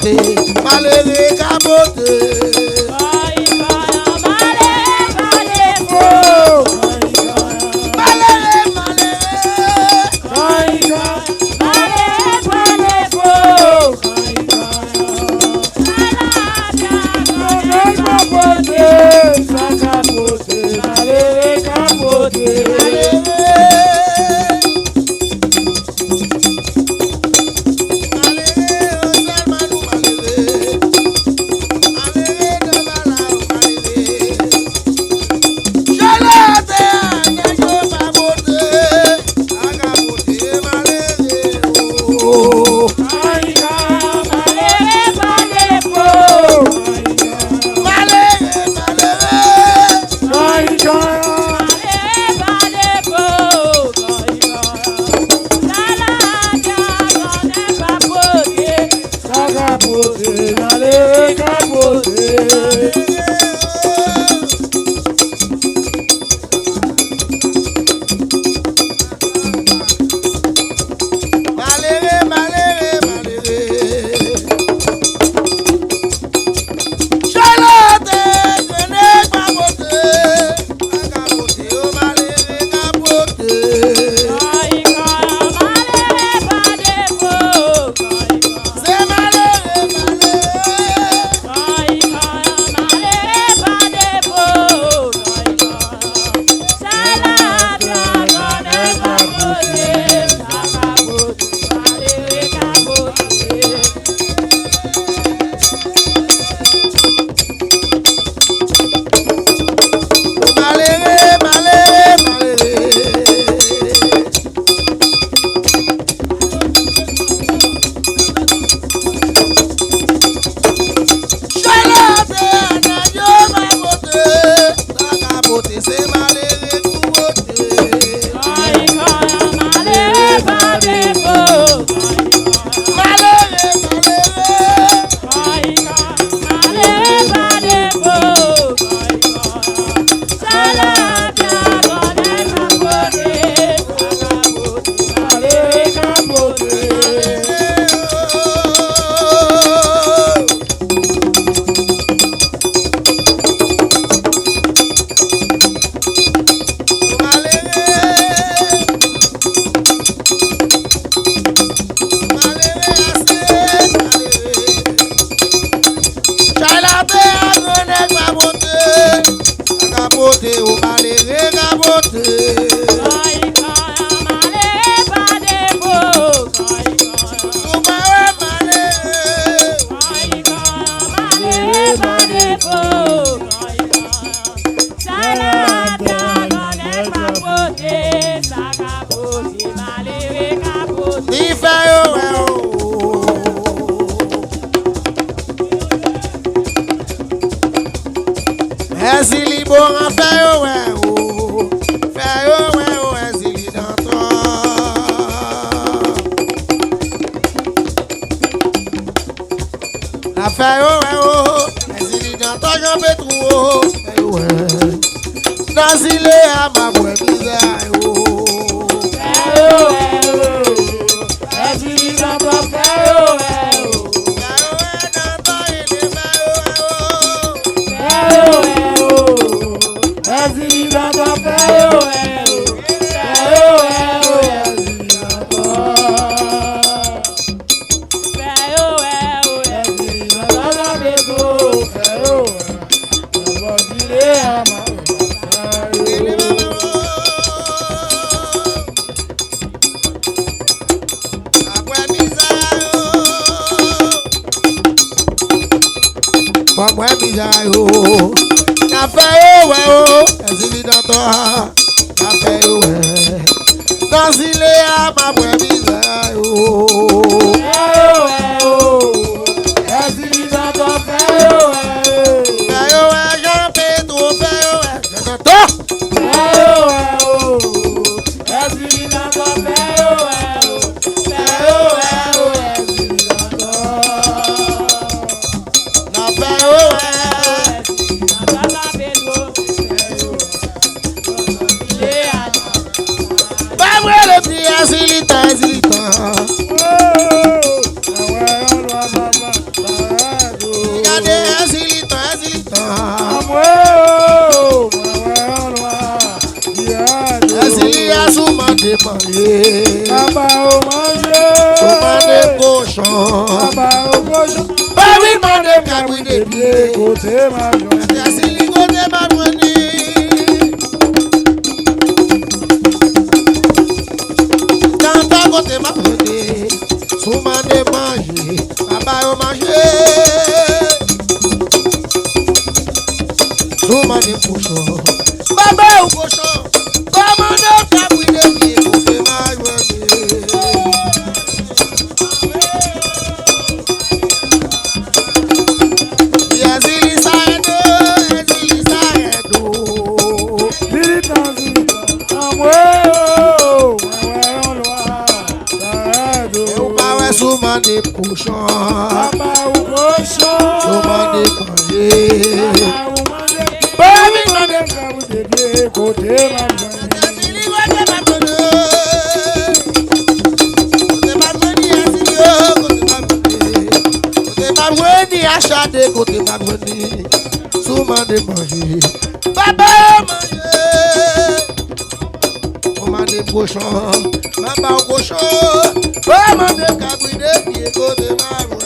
capoté, malheureux capoté. Zilita, zilita. de manger. Baba au manger. Soumane cochon. Baba au cochon. Babi mande kabou de pied. Côté ma joie. Asili côté ma bruni. Tanta côté ma bruni. Soumane manger. Baba au manger. Soumane cochon. Baba au cochon. Commande kabou de pied. Côté ma bruni. Soumane cochon, Baba au cochon. soumane manger. Baba au manger. Babi mande kabou de pied. Côté ma joie. Achade côté Magoni, soumane manger. Baba manger. Soumane cochon, baba au cochon. Soumane kabou de pied côté Magoni.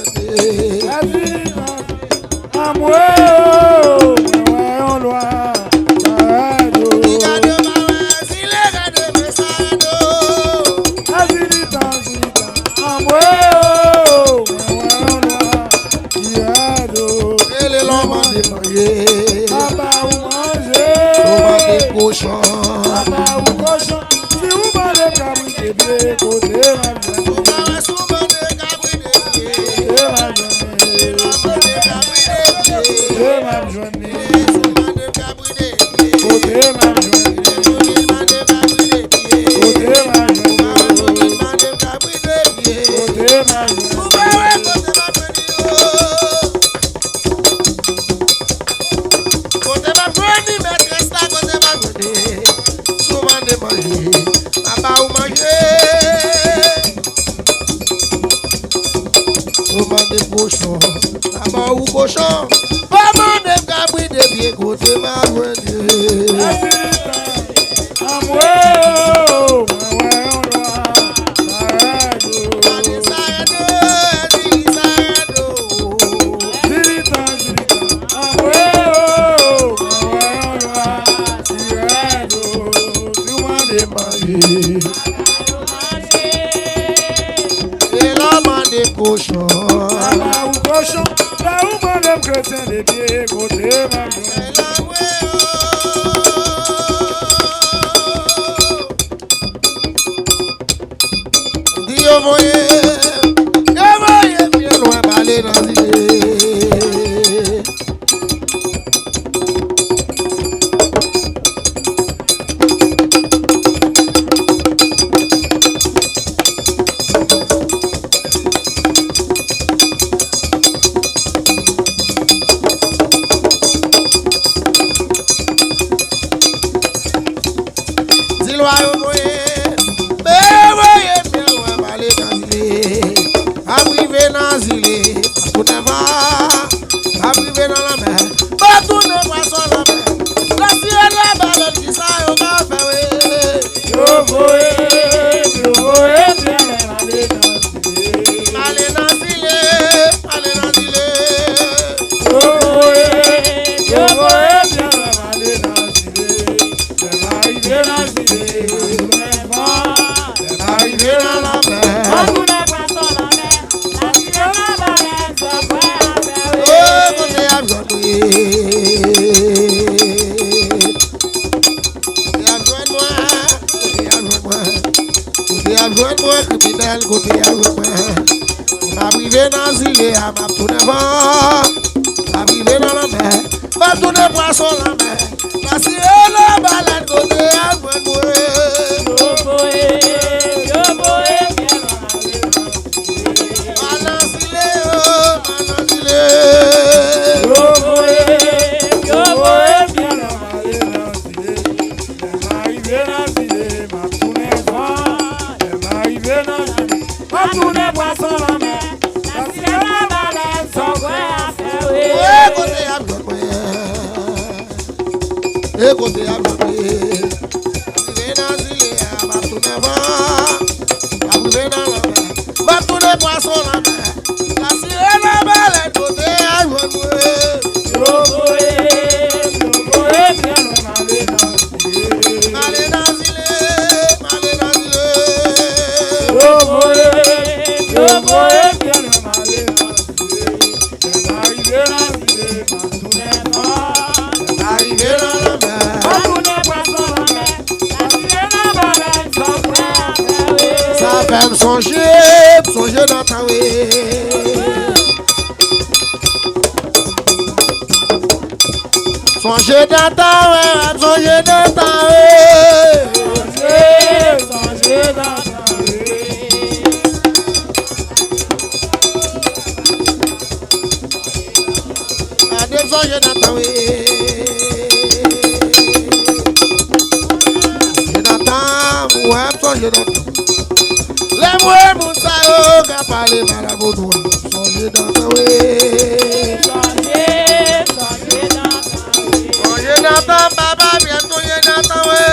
Cochon, Baba au cochon. Si vous m'avez kabou de pied. Côté ma joie. soumane kabou de pied. Côté ma joie. Côté ma joie. Soumane kabou de pied. Côté ma joie. Soumane kabou de pied. Côté ma joie. Soumane kabou de pied. Côté ma joie. Cochon, baba ou cochon, maman de kabou de pied côté Magoni. Cochon, Baba ou cochon. Là où mon homme chrétien de pied. Côté ma joie. Dio voye, bien loin balé dans l'idée. Côté à l'ouest, ma privé dans l'île, à ma tourne vent, ma privé dans la mer, ma tourne poisson la mer, la ciel la balade côté à Côté à les poissons la mer. La sirène la baleine côté à jouer. Allez dans l'île, allez dans l'île. Arrivé dans la mer. Ça fait me songer dans ta way. Songer dans ta way, songer dans ta way. Songer dans ta way. Adem songer dans ta way. Ouais, songer dans ta way. Les mouets moussaïo, qu'a parlé marabout, songer dans ta way. Songer dans ta baba, bien songer dans ta way.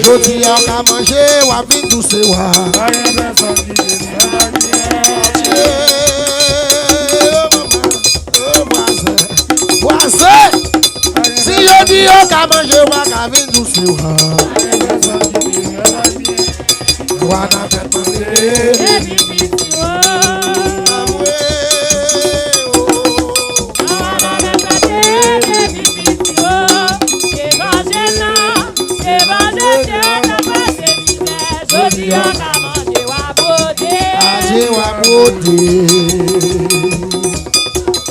Jodi a ka manger wa vin douce wa. Voisin, si jodi a ka manger wa ka vin douce wa. Wa na fait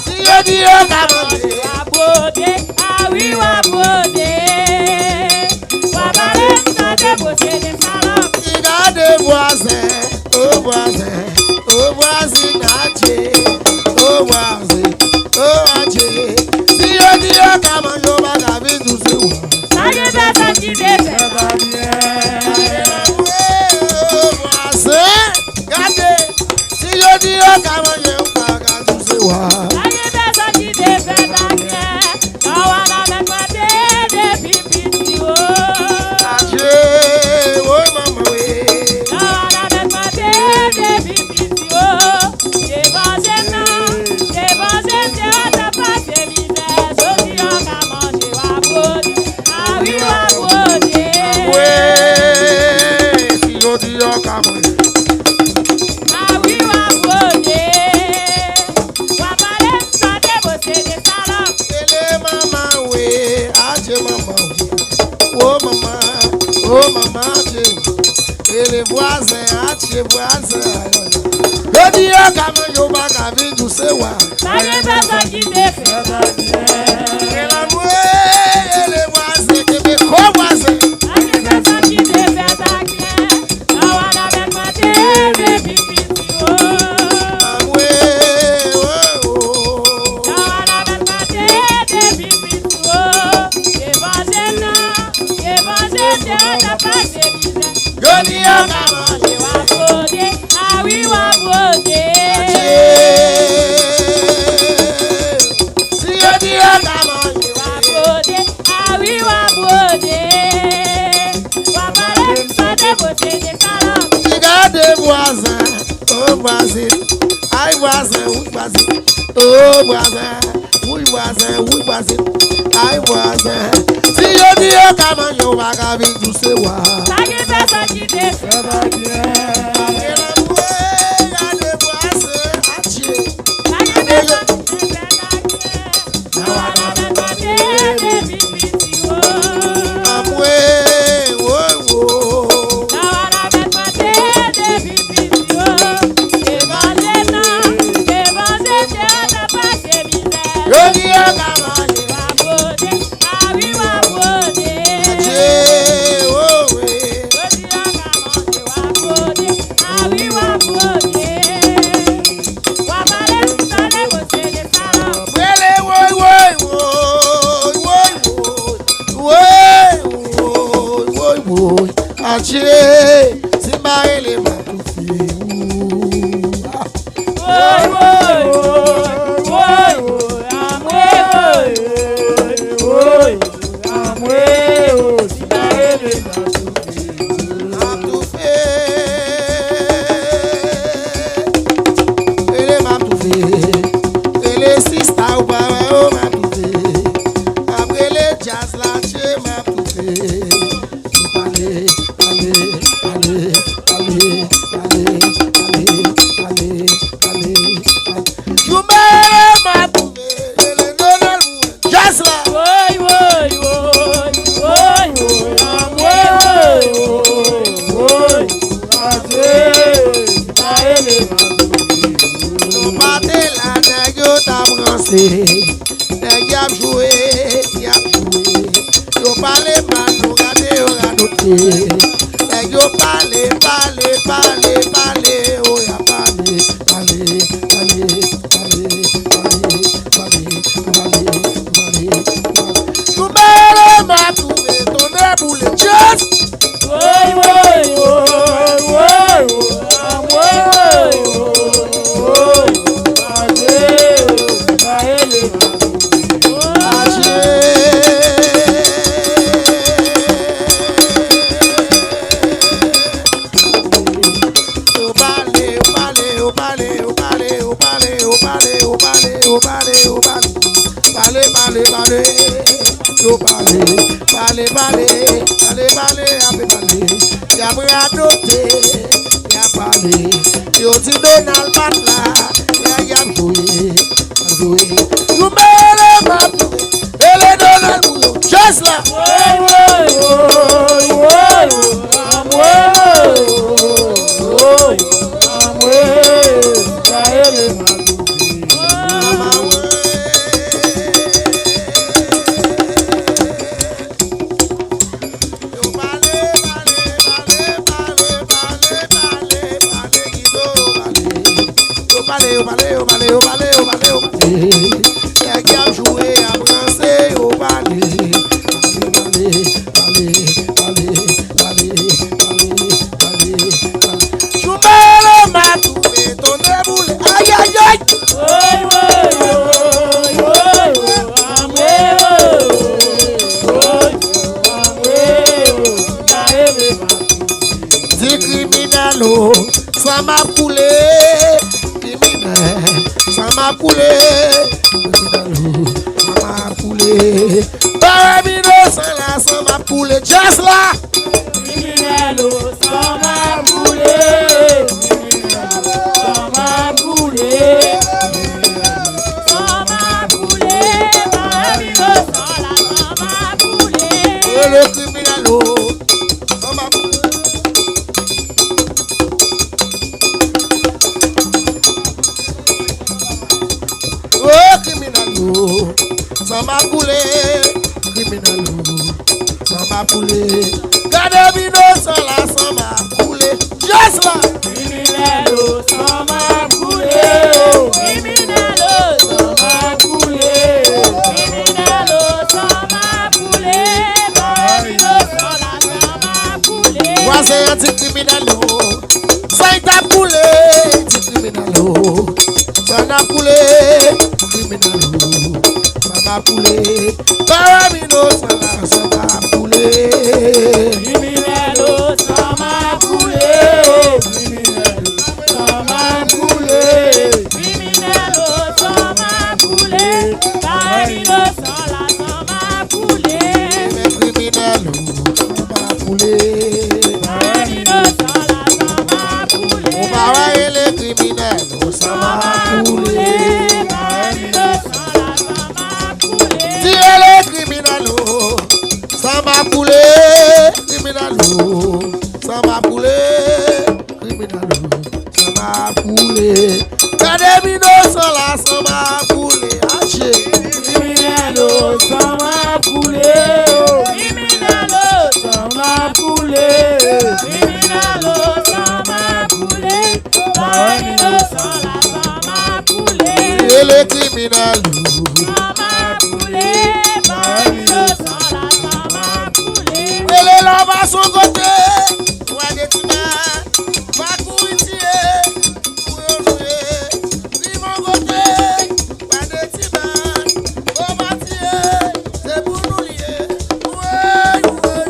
si yo di yo ka manger wa bode, ah oui wa bode. Wa bare santé bosé de salon. Regardez voisin, oh voisin, oh voisinage, oh voisin, oh ache. Si yo di yo ka manger wa ka vin douce wa. Ça y est, ça qui défait. Oh maman, et les voisins, les voisins. Je dis à Kaman Yoba Kavi douce wa. Ça y est, ça qui défait. Et la mouée, et les voisins, que mes co-voisins. Ça y est, ça qui défait, ça qui est. La wada ben mate, des pipitio. La mouée, oh oh. La wada ben mate, Yoni akama Regardez voisin, oh voisin, aïe voisin, oui voisin, oh voisin, oui voisin, oui voisin, aïe voisin. Si je dis comment je vais gagner tout ce wa. Ça qui fait ça qui fait ça va bien. Regardez voisin, adieu. Ça qui fait ça qui fait ça. Na wa na na de bibiti wo. Amwe. Achille, Simba ele matufi. ça n'a coulé, criminel, ça n'a coulé, Baramino, ça n'a coulé, criminel, ça m'a coulé, criminel, ça m'a coulé, criminel, ça m'a coulé, Baramino, ça m'a coulé, criminel, ça m'a coulé, Baramino, ça m'a coulé, on va voir les criminels, ça m'a coulé. Tiens les criminels, ça m'a coulé, criminel, ça m'a coulé, criminel, ça m'a coulé. Cademino, ça m'a coulé, haché. criminel, ça m'a coulé, criminel, ça m'a coulé, criminel, ça m'a coulé, Baramino, ça m'a coulé, Et les criminels, ça m'a coulé, Baramino, ça m'a coulé. et les lobes à son côté, ouais, des timens, va courir tirer, pour jouer, dis mon côté, ouais, des timens, on va tirer, c'est pour nous lier, ouais, ouais,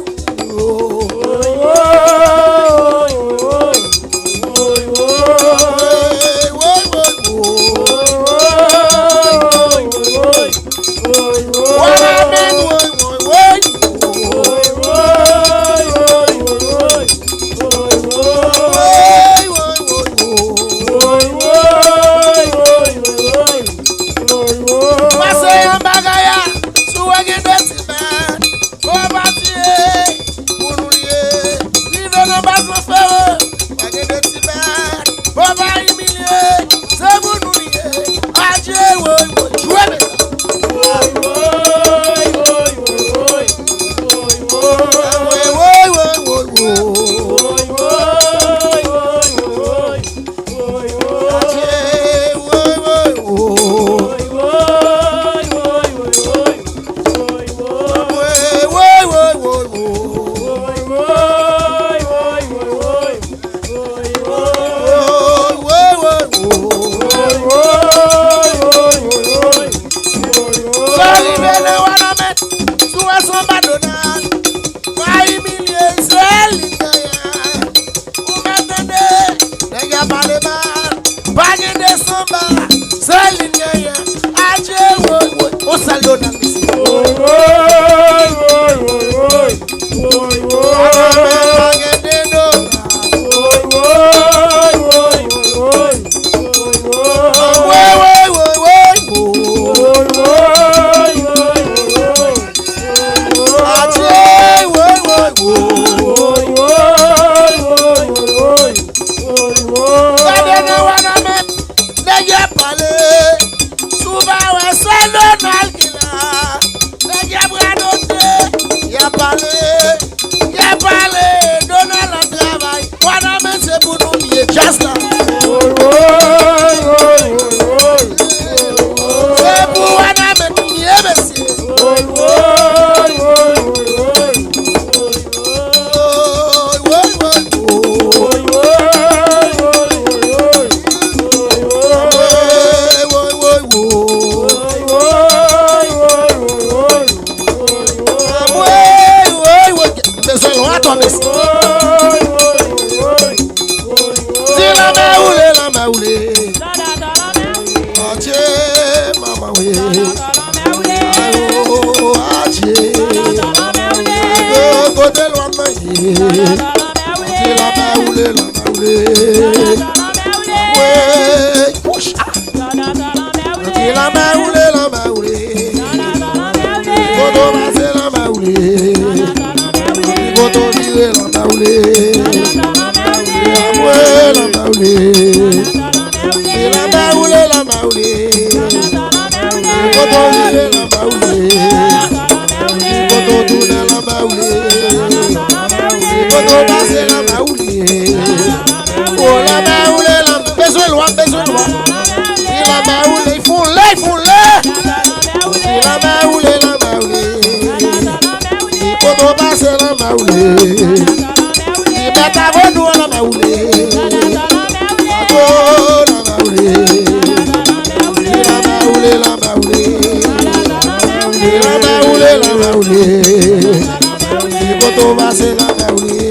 Koto base la baule,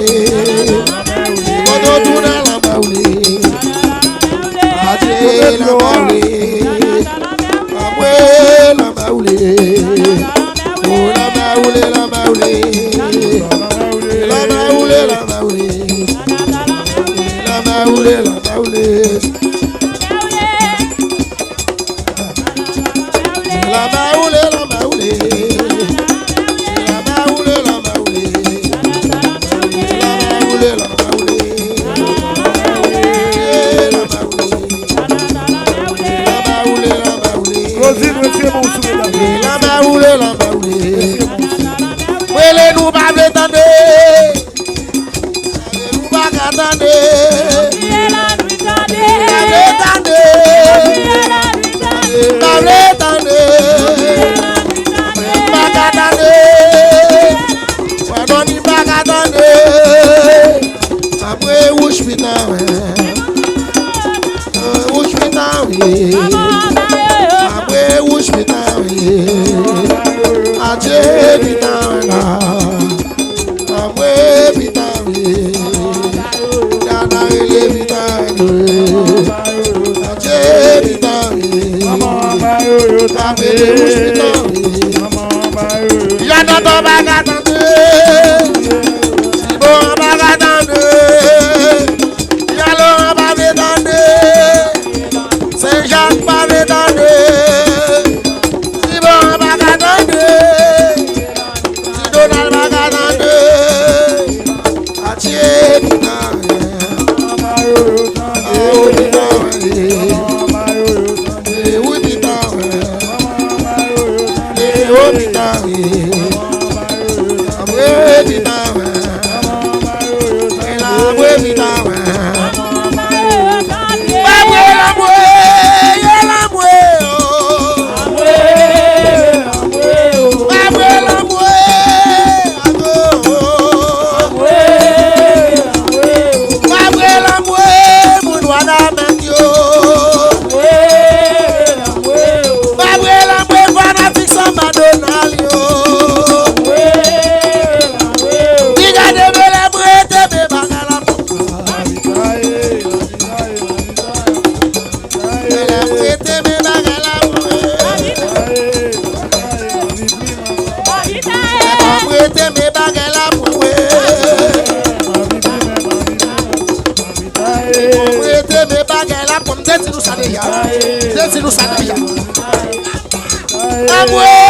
koto tuna la baule, ate la baule, amwe la baule, oh la baule la baule, la baule la baule, la baule la baule, la baule la baule. Nous pas attendre, nous pas attendre, Amwe